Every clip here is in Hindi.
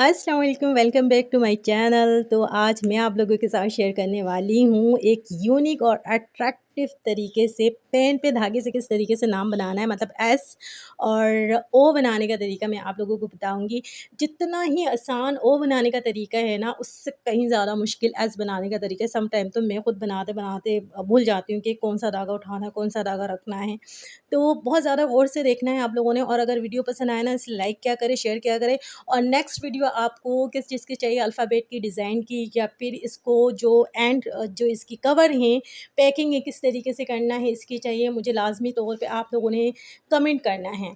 अस्सलाम वालेकुम, welcome back to my channel. तो आज मैं आप लोगों के साथ शेयर करने वाली हूँ एक यूनिक और अट्रैक्टिव तरीके से पेन पे धागे से किस तरीके से नाम बनाना है, मतलब एस और ओ बनाने का तरीका मैं आप लोगों को बताऊँगी। जितना ही आसान ओ बनाने का तरीका है ना, उससे कहीं ज़्यादा मुश्किल एस बनाने का तरीका है। सम टाइम तो मैं खुद बनाते-बनाते भूल जाती हूँ कि कौन-सा धागा उठाना है, कौन-सा धागा रखना है। तो बहुत ज़्यादा गौर से देखना है आप लोगों ने, और अगर वीडियो पसंद आए ना, इसे लाइक क्या करें, शेयर क्या करें। और नेक्स्ट वीडियो आपको किस चीज़ की चाहिए, अल्फ़ाबेट की डिज़ाइन की, या फिर इसको जो जो इसकी कवर है, पैकिंग है, किस तरीके से करना है इसकी चाहिए, मुझे लाज़मी तौर पे आप लोगों ने कमेंट करना है।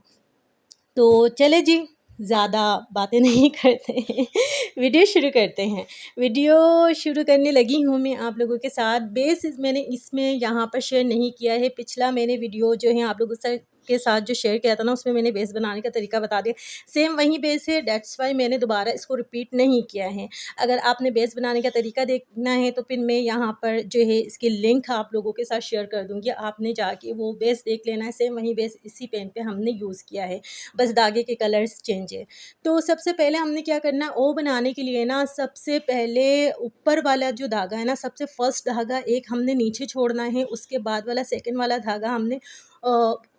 तो चले जी, ज़्यादा बातें नहीं करते हैं, वीडियो शुरू करते हैं। वीडियो शुरू करने लगी हूँ मैं आप लोगों के साथ। बेस मैंने इसमें यहाँ पर शेयर नहीं किया है। पिछला मैंने वीडियो जो है आप लोगों के साथ जो शेयर किया था ना, उसमें मैंने बेस बनाने का तरीका बता दिया। सेम वही बेस है, दैट्स वाई मैंने दोबारा इसको रिपीट नहीं किया है। अगर आपने बेस बनाने का तरीका देखना है तो फिर मैं यहाँ पर जो है इसकी लिंक आप लोगों के साथ शेयर कर दूँगी। आपने जाके वो बेस देख लेना है। सेम वही बेस इसी पेन पे हमने यूज़ किया है, बस धागे के कलर्स चेंज है। तो सबसे पहले हमने क्या करना है, ओ बनाने के लिए ना, सबसे पहले ऊपर वाला जो धागा है ना, सबसे फर्स्ट धागा एक हमने नीचे छोड़ना है, उसके बाद वाला सेकंड वाला धागा हमने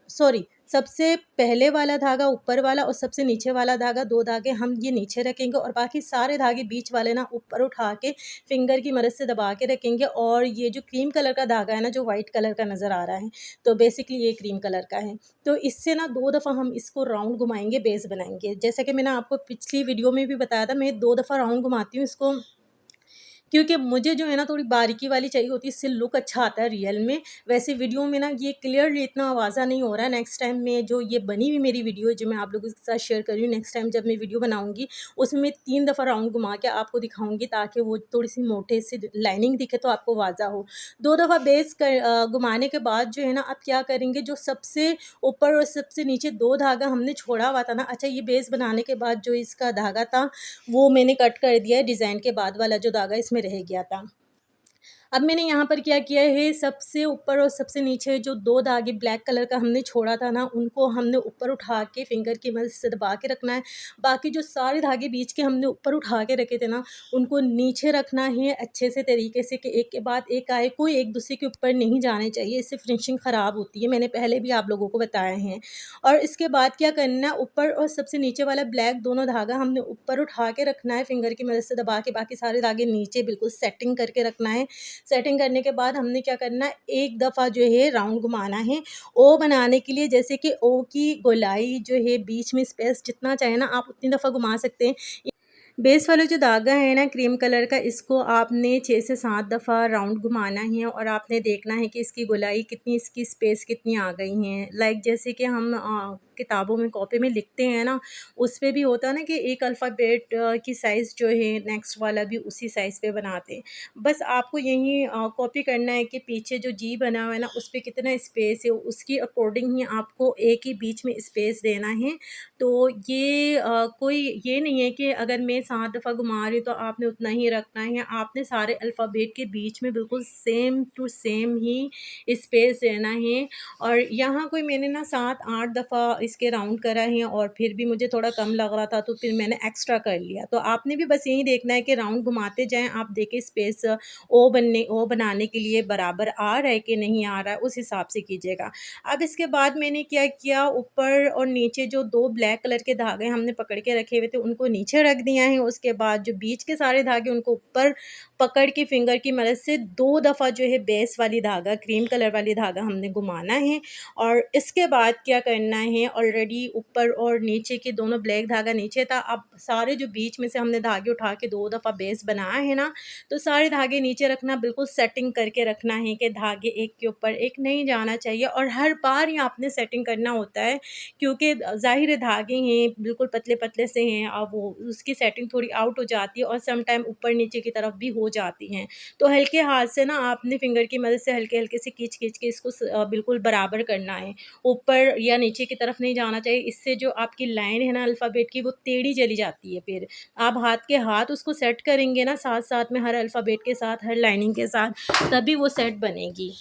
सॉरी, सबसे पहले वाला धागा ऊपर वाला और सबसे नीचे वाला धागा, 2 धागे हम ये नीचे रखेंगे, और बाकी सारे धागे बीच वाले ना ऊपर उठा के फिंगर की मदद से दबा के रखेंगे। और ये जो क्रीम कलर का धागा है ना, जो वाइट कलर का नज़र आ रहा है, तो बेसिकली ये क्रीम कलर का है। तो इससे ना 2 दफ़ा हम इसको राउंड घुमाएँगे, बेस बनाएँगे। जैसा कि मैंने आपको पिछली वीडियो में भी बताया था, मैं 2 दफ़ा राउंड घुमाती हूँ इसको, क्योंकि मुझे जो है ना थोड़ी बारीकी वाली चाहिए होती है, इससे लुक अच्छा आता है रियल में। वैसे वीडियो में ना ये क्लियरली इतना वाज़ा नहीं हो रहा है। नेक्स्ट टाइम में जो ये बनी हुई मेरी वीडियो है, जो मैं आप लोगों के साथ शेयर कर रही हूँ, नेक्स्ट टाइम जब मैं वीडियो बनाऊँगी, उसमें मैं 3 दफ़ा राउंड घुमा के आपको दिखाऊँगी, ताकि वो थोड़ी-सी मोटे से लाइनिंग दिखे तो आपको वाज़ा हो। 2 दफ़ा बेस घुमाने के बाद जो है ना, अब क्या करेंगे, जो सबसे ऊपर और सबसे नीचे 2 धागा हमने छोड़ा हुआ था ना, अच्छा ये बेस बनाने के बाद जो इसका धागा था, वो मैंने कट कर दिया है। डिज़ाइन के बाद वाला जो धागा इसमें रह गया था। अब मैंने यहाँ पर क्या किया है, सबसे ऊपर और सबसे नीचे जो 2 धागे ब्लैक कलर का हमने छोड़ा था ना, उनको हमने ऊपर उठा के फिंगर की मदद से दबा के रखना है। बाकी जो सारे धागे बीच के हमने ऊपर उठा के रखे थे ना, उनको नीचे रखना है अच्छे से तरीके से, कि एक के बाद एक आए, कोई एक दूसरे के ऊपर नहीं जाने चाहिए, इससे फिनिशिंग ख़राब होती है। मैंने पहले भी आप लोगों को बताया है। और इसके बाद क्या करना है, ऊपर और सबसे नीचे वाला ब्लैक दोनों धागा हमने ऊपर उठा के रखना है फिंगर की मदद से दबा के, बाकी सारे धागे नीचे बिल्कुल सेटिंग करके रखना है। सेटिंग करने के बाद हमने क्या करना है, एक दफ़ा जो है राउंड घुमाना है ओ बनाने के लिए। जैसे कि ओ की गोलाई जो है, बीच में स्पेस जितना चाहे ना, आप उतनी दफ़ा घुमा सकते हैं। बेस वाला जो धागा है ना क्रीम कलर का, इसको आपने 6 से 7 दफ़ा राउंड घुमाना है, और आपने देखना है कि इसकी गोलाई कितनी, इसकी स्पेस कितनी आ गई हैं। लाइक जैसे कि हम किताबों में, कॉपी में लिखते हैं ना, उस पे भी होता है ना कि एक अल्फ़ाबेट की साइज़ जो है, नेक्स्ट वाला भी उसी साइज़ पे बनाते हैं। बस आपको यही कॉपी करना है कि पीछे जो जी बना हुआ है ना, उस पे कितना स्पेस है, उसकी अकॉर्डिंग ही आपको एक ही बीच में स्पेस देना है। तो ये कोई ये नहीं है कि अगर मैं 7 दफ़ा घुमा रही हूँ तो आपने उतना ही रखना है। आपने सारे अल्फ़ाबेट के बीच में बिल्कुल सेम टू सेम ही स्पेस देना है। और यहाँ कोई मैंने ना 7-8 दफ़ा इसके राउंड करा है, और फिर भी मुझे थोड़ा कम लग रहा था, तो फिर मैंने एक्स्ट्रा कर लिया। तो आपने भी बस यही देखना है कि राउंड घुमाते जाएँ, आप देखें स्पेस ओ बनाने के लिए बराबर आ रहा है कि नहीं आ रहा है, उस हिसाब से कीजिएगा। अब इसके बाद मैंने क्या किया, ऊपर और नीचे जो 2 ब्लैक कलर के धागे हमने पकड़ के रखे हुए थे, उनको नीचे रख दिया है। उसके बाद जो बीच के सारे धागे, उनको ऊपर पकड़ के फिंगर की मदद से 2 दफ़ा जो है बेस वाली धागा, क्रीम कलर वाली धागा हमने घुमाना है। और इसके बाद क्या करना है, ऑलरेडी ऊपर और नीचे के दोनों ब्लैक धागा नीचे था, अब सारे जो बीच में से हमने धागे उठा के 2 दफ़ा बेस बनाया है ना, तो सारे धागे नीचे रखना, बिल्कुल सेटिंग करके रखना है कि धागे एक के ऊपर एक नहीं जाना चाहिए। और हर बार ही आपने सेटिंग करना होता है, क्योंकि ज़ाहिर है धागे हैं, बिल्कुल पतले-पतले से हैं, अब वो उसकी सेटिंग थोड़ी आउट हो जाती है, और सम टाइम ऊपर नीचे की तरफ भी हो जाती हैं। तो हल्के हाथ से ना आपने फिंगर की मदद से हल्के-हल्के से खींच-खींच के इसको बिल्कुल बराबर करना है। ऊपर या नीचे की तरफ नहीं जाना चाहिए, इससे जो आपकी लाइन है ना अल्फ़ाबेट की, वो टेढ़ी चली जाती है। फिर आप हाथ के हाथ उसको सेट करेंगे ना, साथ-साथ में हर अल्फ़ाबेट के साथ, हर लाइनिंग के साथ, तभी वो सेट बनेगी।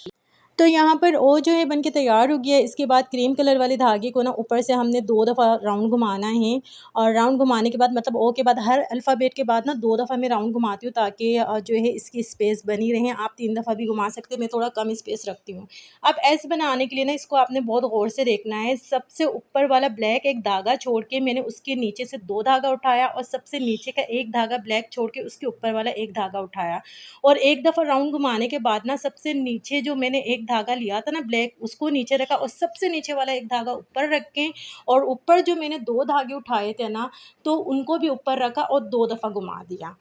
तो यहाँ पर ओ जो है बन के तैयार हो गया है। इसके बाद क्रीम कलर वाले धागे को ना ऊपर से हमने 2 दफ़ा राउंड घुमाना है और राउंड घुमाने के बाद मतलब ओ के बाद हर अल्फ़ाबेट के बाद ना 2 दफ़ा मैं राउंड घुमाती हूँ ताकि जो है इसकी स्पेस बनी रहे। आप 3 दफ़ा भी घुमा सकते हैं, मैं थोड़ा कम स्पेस रखती हूँ। अब एस बनाने के लिए ना इसको आपने बहुत गौर से देखना है। सबसे ऊपर वाला ब्लैक एक धागा छोड़ के मैंने उसके नीचे से 2 धागा उठाया और सबसे नीचे का एक धागा ब्लैक छोड़ के उसके ऊपर वाला एक धागा उठाया और एक दफ़ा राउंड घुमाने के बाद ना सबसे नीचे जो मैंने एक धागा लिया था ना ब्लैक, उसको नीचे रखा और सबसे नीचे वाला एक धागा ऊपर रख के और ऊपर जो मैंने 2 धागे उठाए थे ना, तो उनको भी ऊपर रखा और 2 दफ़ा घुमा दिया।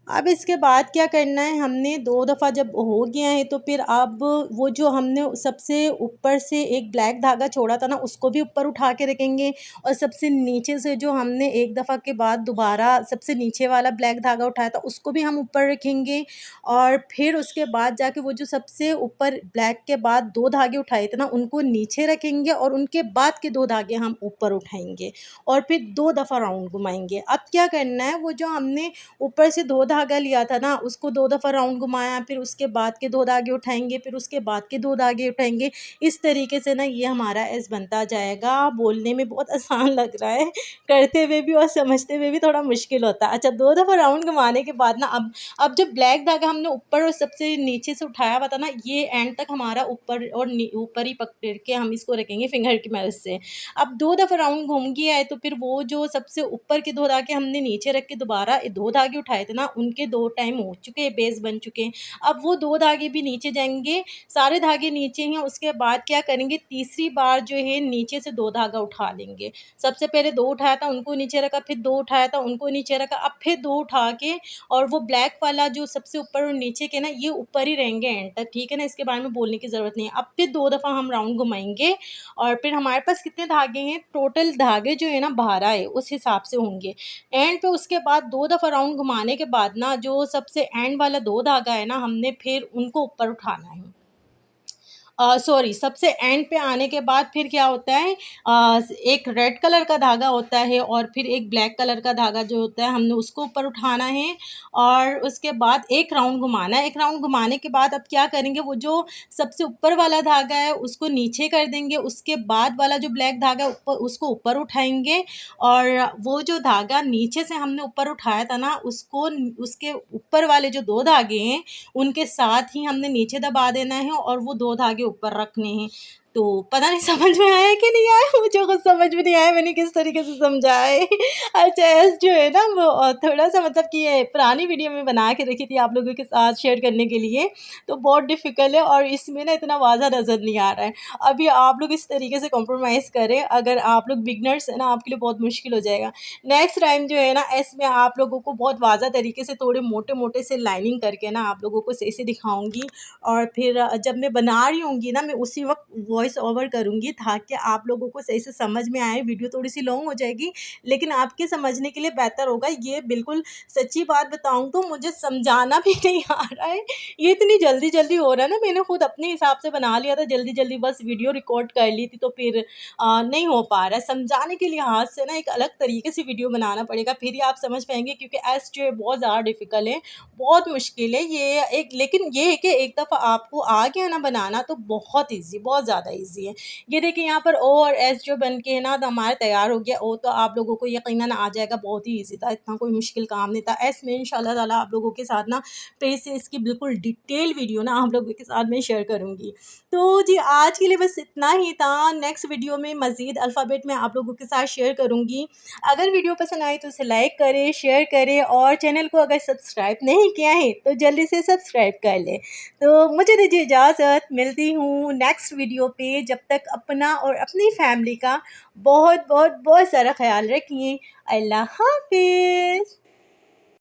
अब इसके बाद क्या करना है, हमने 2 दफ़ा जब हो गया है तो फिर अब वो जो हमने सबसे ऊपर से एक ब्लैक धागा छोड़ा था ना, उसको भी ऊपर उठा के रखेंगे और सबसे नीचे से जो हमने एक दफ़ा के बाद दोबारा सबसे नीचे वाला ब्लैक धागा उठाया था, उसको भी हम ऊपर रखेंगे और फिर उसके बाद जाके वो जो सबसे ऊपर ब्लैक के बाद 2 धागे उठाए थे ना, उनको नीचे रखेंगे और उनके बाद के 2 धागे हम ऊपर उठाएँगे और फिर 2 दफ़ा राउंड घुमाएँगे। अब क्या करना है, वो जो हमने ऊपर से 2 धागा लिया था ना, उसको 2 दफ़ा राउंड घुमाया, फिर उसके बाद के 2 धागे उठाएँगे, फिर उसके बाद के 2 धागे उठाएँगे। इस तरीके से ना ये हमारा एस बनता जाएगा। बोलने में बहुत आसान लग रहा है, करते हुए भी और समझते हुए भी थोड़ा मुश्किल होता है। अच्छा, 2 दफ़ा राउंड घुमाने के बाद ना अब जब ब्लैक धागा हमने ऊपर और सबसे नीचे से उठाया हुआ था ना, ये एंड तक हमारा ऊपर और ऊपर ही पकड़ के हम इसको रखेंगे फिंगर की मदद से। अब 2 दफ़ा राउंड घूम गया है तो फिर वो जो सबसे ऊपर के 2 धागे हमने नीचे रख के दोबारा 2 धागे उठाए थे ना, उनके 2 टाइम हो चुके हैं, बेस बन चुके हैं। अब वो 2 धागे भी नीचे जाएँगे, सारे धागे नीचे हैं, उसके बाद क्या करेंगे, तीसरी बार जो है नीचे से 2 धागा उठा लेंगे। सबसे पहले 2 उठाया था उनको नीचे रखा, फिर 2 उठाया था उनको नीचे रखा, अब फिर 2 उठा के और वो ब्लैक वाला जो सबसे ऊपर और नीचे के ना, ये ऊपर ही रहेंगे एंड तक, ठीक है ना? इसके बारे में बोलने की ज़रूरत नहीं है। अब फिर 2 दफ़ा हम राउंड घुमाएँगे और फिर हमारे पास कितने धागे हैं, टोटल धागे जो है ना 12 है, उस हिसाब से होंगे। एंड पे उसके बाद 2 दफ़ा राउंड घुमाने के बाद ना जो सबसे एंड वाला 2 धागा है ना, हमने फिर उनको ऊपर उठाना है। सॉरी, सबसे एंड पे आने के बाद फिर क्या होता है, एक रेड कलर का धागा होता है और फिर एक ब्लैक कलर का धागा जो होता है हमने उसको ऊपर उठाना है और उसके बाद एक राउंड घुमाना है। एक राउंड घुमाने के बाद अब क्या करेंगे, वो जो सबसे ऊपर वाला धागा है उसको नीचे कर देंगे, उसके बाद वाला जो ब्लैक धागा है ऊपर उसको ऊपर उठाएँगे और वो जो धागा नीचे से हमने ऊपर उठाया था ना, उसको उसके ऊपर वाले जो 2 धागे हैं उनके साथ ही हमने नीचे दबा देना है और वो 2 धागे ऊपर रखने हैं। तो पता नहीं समझ में आया कि नहीं आया? मुझे खुद समझ में नहीं आया मैंने किस तरीके से समझाया है। अच्छा, एस जो है ना वो थोड़ा-सा मतलब कि ये पुरानी वीडियो में बना के रखी थी आप लोगों के साथ शेयर करने के लिए, तो बहुत डिफ़िकल्ट है और इसमें ना इतना वाज़ा नज़र नहीं आ रहा है। अभी आप लोग इस तरीके से कॉम्प्रोमाइज़ करें, अगर आप लोग बिगिनर्स हैं ना, आपके लिए बहुत मुश्किल हो जाएगा। नेक्स्ट टाइम जो है ना, एस में आप लोगों को बहुत वाज़ा तरीके से थोड़े मोटे-मोटे से लाइनिंग करके ना आप लोगों को सही से दिखाऊँगी और फिर जब मैं बना रही होंगी ना, मैं उसी वक़्त वॉइस ओवर करूँगी ताकि आप लोगों को सही से समझ में आए। वीडियो थोड़ी-सी लॉन्ग हो जाएगी, लेकिन आपके समझने के लिए बेहतर होगा। ये बिल्कुल सच्ची बात बताऊँ तो मुझे समझाना भी नहीं आ रहा है। ये इतनी जल्दी-जल्दी हो रहा है ना, मैंने खुद अपने हिसाब से बना लिया था, जल्दी-जल्दी बस वीडियो रिकॉर्ड कर ली थी, तो फिर नहीं हो पा रहा है। समझाने के लिहाज़ से ना एक अलग तरीके से वीडियो बनाना पड़ेगा, फिर ही आप समझ पाएँगे क्योंकि एस जो है बहुत ज़्यादा डिफ़िकल्ट है, बहुत मुश्किल है ये एक, लेकिन ये है कि एक दफ़ा आपको आ गया ना बनाना तो बहुत ईज़ी, बहुत ज़्यादा ईज़ी है। ये देखिए यहाँ पर ओ और एस जो बन के है ना तो हमारा तैयार हो गया। ओ तो आप लोगों को यकीनन आ जाएगा, बहुत ही ईज़ी था, इतना कोई मुश्किल काम नहीं था। एस में इंशाल्लाह ताला आप लोगों के साथ ना फिर से इसकी बिल्कुल डिटेल वीडियो ना आप लोगों के साथ मैं शेयर करूँगी। तो जी आज के लिए बस इतना ही था। नेक्स्ट वीडियो में मज़ीद अल्फ़ाबेट मैं आप लोगों के साथ शेयर करूँगी। अगर वीडियो पसंद आई तो उसे लाइक करें, शेयर करें और चैनल को अगर सब्सक्राइब नहीं किया है तो जल्दी से सब्सक्राइब कर लें। तो मुझे दीजिए इजाज़त, मिलती हूँ नेक्स्ट वीडियो पे। जब तक अपना और अपनी फैमिली का बहुत बहुत बहुत सारा ख़्याल रखिए। अल्लाह हाफ़िज़।